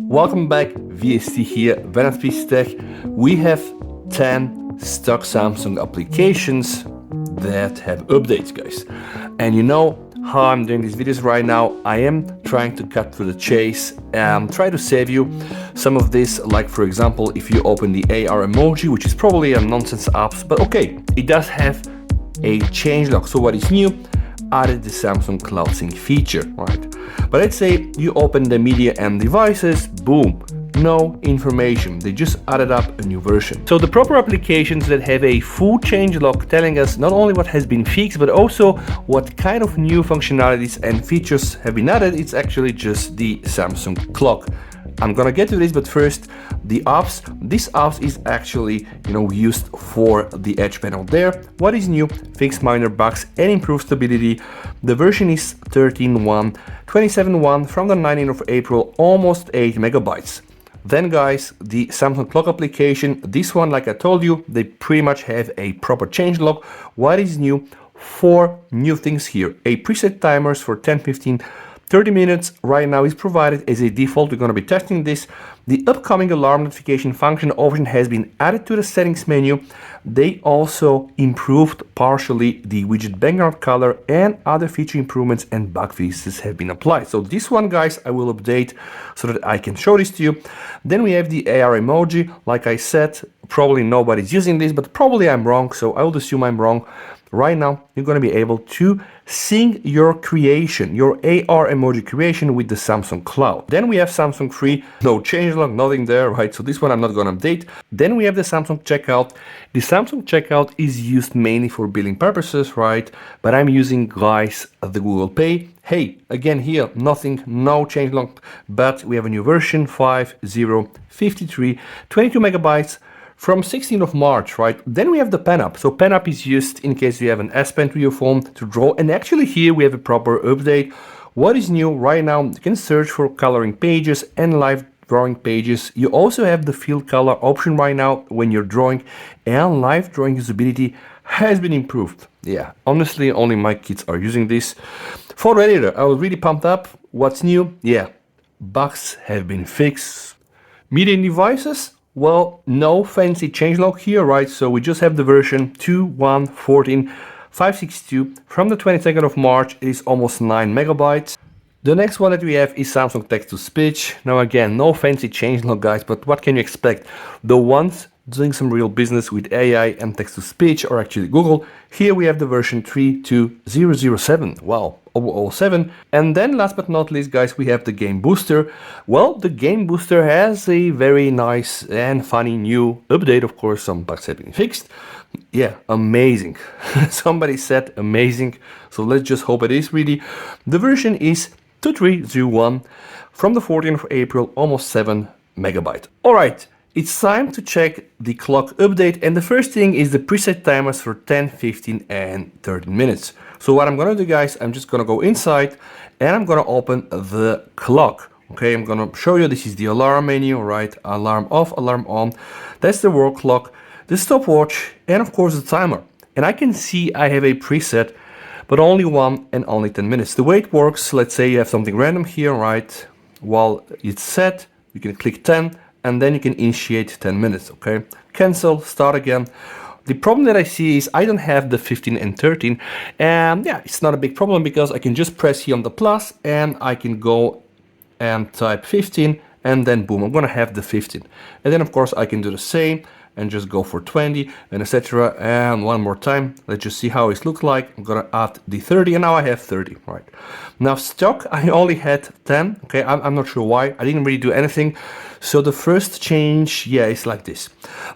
Welcome back, VST here, Venus Tech. We have 10 stock Samsung applications that have updates, guys. And you know how I'm doing these videos right now. I am trying to cut through the chase and try to save you some of this, like for example, if you open the AR emoji, which is probably a nonsense app, but okay, it does have a changelog. So what is new? Added the Samsung Cloud Sync feature, right? But let's say you open the media and devices, boom, no information. They just added up a new version. So the proper applications that have a full changelog telling us not only what has been fixed, but also what kind of new functionalities and features have been added, it's actually just the Samsung clock. I'm gonna get to this, but first, the apps. This apps is actually, used for the Edge panel there. What is new? Fix minor bugs and improve stability. The version is 13.1, 27.1 from the 19th of April, almost 8 megabytes. Then guys, the Samsung clock application, this one, like I told you, they pretty much have a proper changelog. What is new? 4 new things here. A preset timers for 10, 15, 30 minutes right now is provided as a default. We're going to be testing this. The upcoming alarm notification function option has been added to the settings menu. They also improved partially the widget background color, and other feature improvements and bug fixes have been applied. So this one, guys, I will update so that I can show this to you. Then we have the AR emoji. Like I said, probably nobody's using this, but probably I'm wrong, so I would assume I'm wrong. Right now, you're going to be able to sync your creation, your AR emoji creation with the Samsung Cloud. Then we have Samsung Free, no changelog, nothing there, right? So this one I'm not going to update. Then we have the Samsung Checkout. The Samsung Checkout is used mainly for billing purposes, right? But I'm using, guys, the Google Pay. Hey, again here, nothing, no changelog, but we have a new version, 5.0.53, 22 megabytes. From 16th of March, right? Then we have the Pen App. So Pen App is used in case you have an S Pen to your phone to draw. And actually here we have a proper update. What is new right now? You can search for coloring pages and live drawing pages. You also have the field color option right now when you're drawing, and live drawing usability has been improved. Yeah, honestly, only my kids are using this. Photo editor, I was really pumped up. What's new? Yeah, bugs have been fixed. Media and devices. Well, no fancy changelog here, right? So we just have the version 2.1.14.562 from the 22nd of March. It is almost 9 megabytes. The next one that we have is Samsung Text-to-Speech. Now again, no fancy changelog, guys, but what can you expect? The ones doing some real business with AI and text-to-speech are actually Google. Here we have the version 3.2.0.0.7. Wow, 0.0.7. And then last but not least, guys, we have the Game Booster. Well, the Game Booster has a very nice and funny new update. Of course, some bugs have been fixed. Yeah, amazing. Somebody said amazing. So let's just hope it is really. The version is 2.3.0.1 from the 14th of April, almost 7 megabytes. All right. It's time to check the clock update, and the first thing is the preset timers for 10, 15 and 30 minutes. So what I'm gonna do, guys, I'm just gonna go inside and I'm gonna open the clock. Okay, I'm gonna show you, this is the alarm menu, right? Alarm off, alarm on. That's the world clock, the stopwatch, and of course the timer. And I can see I have a preset, but only 1 and only 10 minutes. The way it works, let's say you have something random here, right? While it's set, you can click 10, and then you can initiate 10 minutes, okay? Cancel, start again. The problem that I see is I don't have the 15 and 13, and yeah, it's not a big problem because I can just press here on the plus and I can go and type 15, and then boom, I'm gonna have the 15. And then of course I can do the same and just go for 20 and etc. And one more time, let's just see how it looks like. I'm gonna add the 30, and now I have 30, right? Now stock, I only had 10, okay? I'm not sure why, I didn't really do anything. So the first change, yeah, is like this.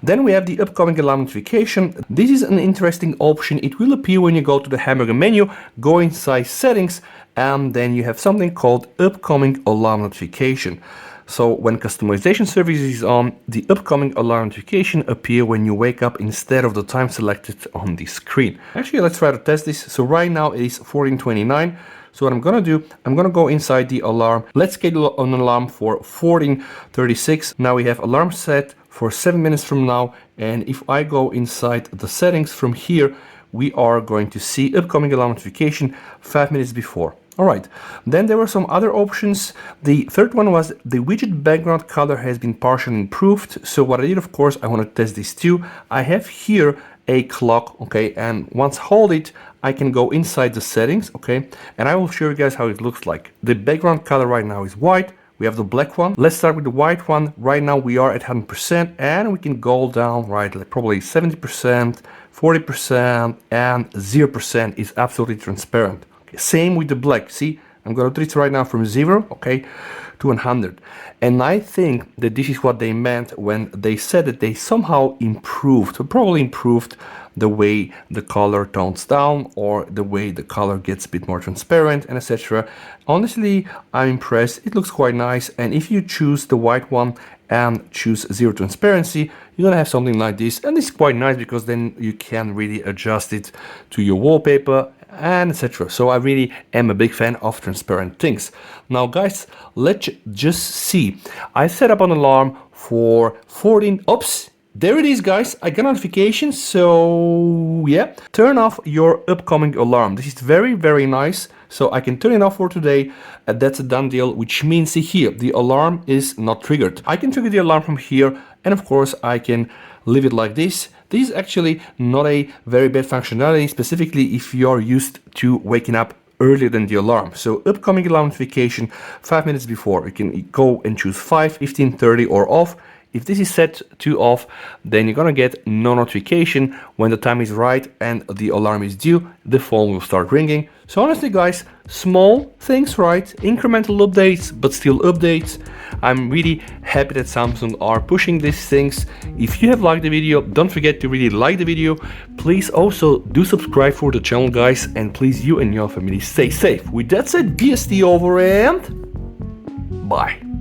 Then we have the upcoming alarm notification. This is an interesting option. It will appear when you go to the hamburger menu, go inside settings, and then you have something called upcoming alarm notification. So when customization service is on, the upcoming alarm notification appear when you wake up instead of the time selected on the screen. Actually, let's try to test this. So right now it is 14:29. So what I'm gonna do, I'm gonna go inside the alarm. Let's schedule an alarm for 14:36. Now we have alarm set for 7 minutes from now. And if I go inside the settings from here, we are going to see upcoming alarm notification 5 minutes before. All right, then there were some other options. The third one was the widget background color has been partially improved. So what I did, of course, I want to test this too. I have here a clock, okay, and once hold it, I can go inside the settings, okay, and I will show you guys how it looks like. The background color right now is white. We have the black one. Let's start with the white one. Right now we are at 100% and we can go down, right, like probably 70%, 40%, and 0% is absolutely transparent. Okay. Same with the black. See, I'm going to treat it right now from 0, okay, to 100. And I think that this is what they meant when they said that they somehow improved, or probably improved the way the color tones down or the way the color gets a bit more transparent and etc. Honestly, I'm impressed. It looks quite nice. And if you choose the white one and choose 0 transparency, you're gonna have something like this. And it's quite nice because then you can really adjust it to your wallpaper and etc. So I really am a big fan of transparent things. Now guys, let's just see. I set up an alarm for 14, oops, there it is guys, I got notifications. So yeah, turn off your upcoming alarm. This is very, very nice. So I can turn it off for today. That's a done deal, which means here, the alarm is not triggered. I can trigger the alarm from here. And of course I can leave it like this. This is actually not a very bad functionality, specifically if you're used to waking up earlier than the alarm. So upcoming alarm notification 5 minutes before, you can go and choose 5, 15, 30 or off. If this is set to off, then you're gonna get no notification. When the time is right and the alarm is due, the phone will start ringing. So honestly guys, small things, right? Incremental updates, but still updates. I'm really happy that Samsung are pushing these things. If you have liked the video, don't forget to really like the video. Please also do subscribe for the channel guys, and please you and your family stay safe. With that said, BST over and bye.